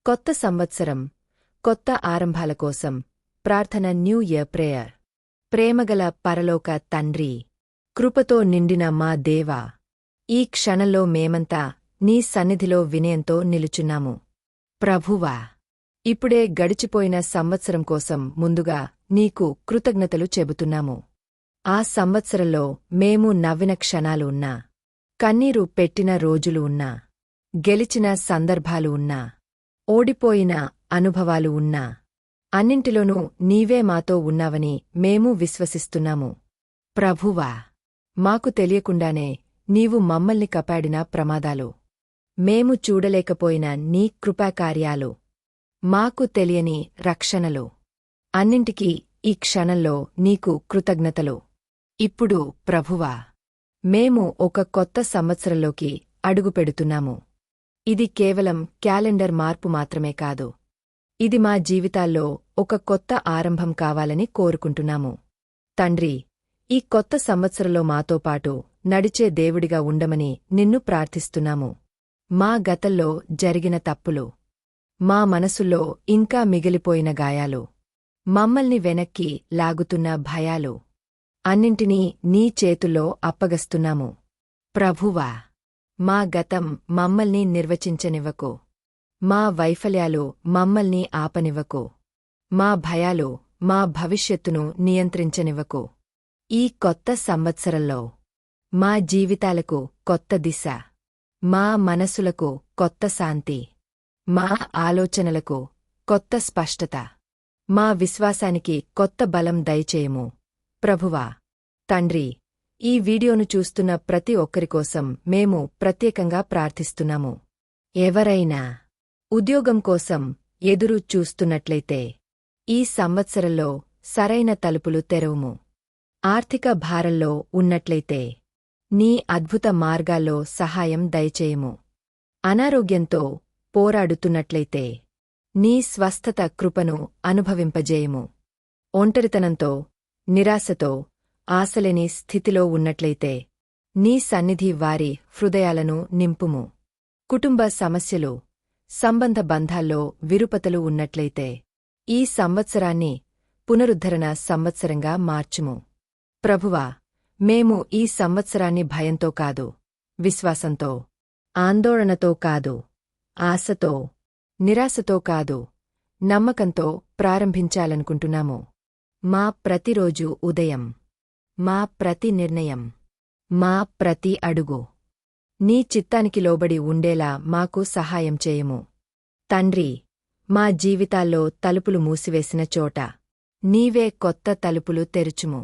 కొత్త సంవత్సరం, కొత్త ఆరంభాల కోసం ప్రార్థన న్యూ ఇయర్ ప్రేయర్. ప్రేమగల పరలోక తండ్రీ, కృపతో నిండిన మా దేవా, ఈ క్షణంలో మేమంతా నీ సన్నిధిలో వినయంతో నిలుచున్నాము. ప్రభువా, ఇప్పుడే గడిచిపోయిన సంవత్సరం కోసం ముందుగా నీకు కృతజ్ఞతలు చెబుతున్నాము. ఆ సంవత్సరంలో మేము నవ్విన క్షణాలు ఉన్నా, కన్నీరు పెట్టిన రోజులు ఉన్నా, గెలిచిన సందర్భాలు ఉన్నా, ఓడిపోయిన అనుభవాలు ఉన్నా, అన్నింటిలోనూ నీవే మాతో ఉన్నావని మేము విశ్వసిస్తున్నాము. ప్రభువా, మాకు తెలియకుండానే నీవు మమ్మల్ని కాపాడిన ప్రమాదాలు, మేము చూడలేకపోయిన నీ కృపాకార్యాలు, మాకు తెలియని రక్షణలు, అన్నింటికీ ఈ క్షణంలో నీకు కృతజ్ఞతలు. ఇప్పుడు ప్రభువా, మేము ఒక కొత్త సంవత్సరంలోకి అడుగుపెడుతున్నాము. ఇది కేవలం క్యాలెండర్ మార్పు మాత్రమే కాదు. ఇది మా జీవితాల్లో ఒక కొత్త ఆరంభం కావాలని కోరుకుంటున్నాము. తండ్రి, ఈ కొత్త సంవత్సరంలో మాతో పాటు నడిచే దేవుడిగా ఉండమని నిన్ను ప్రార్థిస్తున్నాము. మా గతంలో జరిగిన తప్పులు, మా మనసుల్లో ఇంకా మిగిలిపోయిన గాయాలు, మమ్మల్ని వెనక్కి లాగుతున్న భయాలు, అన్నింటినీ నీ చేతుల్లో అప్పగస్తున్నాము. ప్రభువా, మా గతం మమ్మల్ని నిర్వచించనివ్వకు. మా వైఫల్యాలు మమ్మల్ని ఆపనివ్వకు. మా భయాలు మా భవిష్యత్తును నియంత్రించనివ్వకు. ఈ కొత్త సంవత్సరంలో మా జీవితాలకు కొత్త దిశ, మా మనసులకు కొత్త శాంతి, మా ఆలోచనలకు కొత్త స్పష్టత, మా విశ్వాసానికి కొత్త బలం దయచేయము. ప్రభువా, తండ్రి, ఈ వీడియోను చూస్తున్న ప్రతి ఒక్కరికోసం మేము ప్రత్యేకంగా ప్రార్థిస్తున్నాము. ఎవరైనా ఉద్యోగం కోసం ఎదురు చూస్తున్నట్లయితే ఈ సంవత్సరంలో సరైన తలుపులు తెరవుము. ఆర్థిక భారంలో ఉన్నట్లయితే నీ అద్భుత మార్గాల్లో సహాయం దయచేయము. అనారోగ్యంతో పోరాడుతున్నట్లయితే నీ స్వస్థత కృపను అనుభవింపజేయము. ఒంటరితనంతో, నిరాశతో, ఆశలేని స్థితిలో ఉన్నట్లయితే నీ సన్నిధి వారి హృదయాలను నింపుము. కుటుంబ సమస్యలు, సంబంధ బంధాల్లో విరుపతలు ఉన్నట్లయితే ఈ సంవత్సరాన్ని పునరుద్ధరణ సంవత్సరంగా మార్చుము. ప్రభువా, మేము ఈ సంవత్సరాన్ని భయంతో కాదు, విశ్వాసంతో, ఆందోళనతో కాదు, ఆశతో, నిరాశతో కాదు, నమ్మకంతో ప్రారంభించాలనుకుంటున్నాము. మా ప్రతిరోజు ఉదయం, మా ప్రతి నిర్ణయం, మా ప్రతి అడుగు నీ చిత్తానికి లోబడి ఉండేలా మాకు సహాయం చేయము. తండ్రి, మా జీవితాల్లో తలుపులు మూసివేసిన చోట నీవే కొత్త తలుపులు తెరుచుము.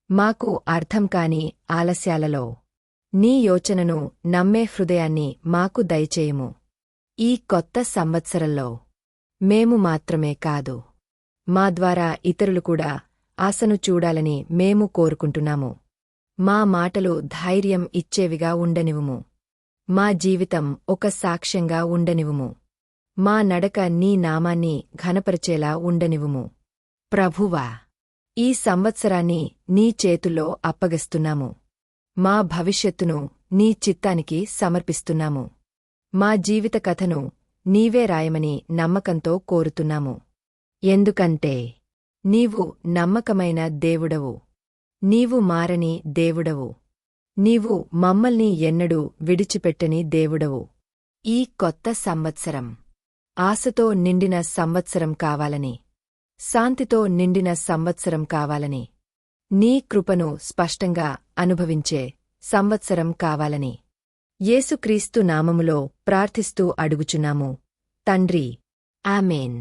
మాకు అర్థం కాని ఆలస్యాలలో నీ యోచనను నమ్మే హృదయాన్ని మాకు దయచేయము. ఈ కొత్త సంవత్సరంలో మేము మాత్రమే కాదు, మా ద్వారా ఇతరులు కూడా ఆశను చూడాలని మేము కోరుకుంటున్నాము. మా మాటలు ధైర్యం ఇచ్చేవిగా ఉండనివుము. మా జీవితం ఒక సాక్ష్యంగా ఉండనివుము. మా నడక నీ నామాన్ని ఘనపరిచేలా ఉండనివుము. ప్రభువా, ఈ సంవత్సరాన్ని నీ చేతుల్లో అప్పగిస్తున్నాము. మా భవిష్యత్తును నీ చిత్తానికి సమర్పిస్తున్నాము. మా జీవిత కథను నీవే రాయమని నమ్మకంతో కోరుతున్నాము. ఎందుకంటే నీవు నమ్మకమైన దేవుడవు. నీవు మారని దేవుడవు. నీవు మమ్మల్ని ఎన్నడూ విడిచిపెట్టని దేవుడవు. ఈ కొత్త సంవత్సరం ఆశతో నిండిన సంవత్సరం కావాలని, శాంతితో నిండిన సంవత్సరం కావాలని, నీ కృపను స్పష్టంగా అనుభవించే సంవత్సరం కావాలని యేసుక్రీస్తు నామములో ప్రార్థిస్తూ అడుగుచున్నాము తండ్రి. ఆమేన్.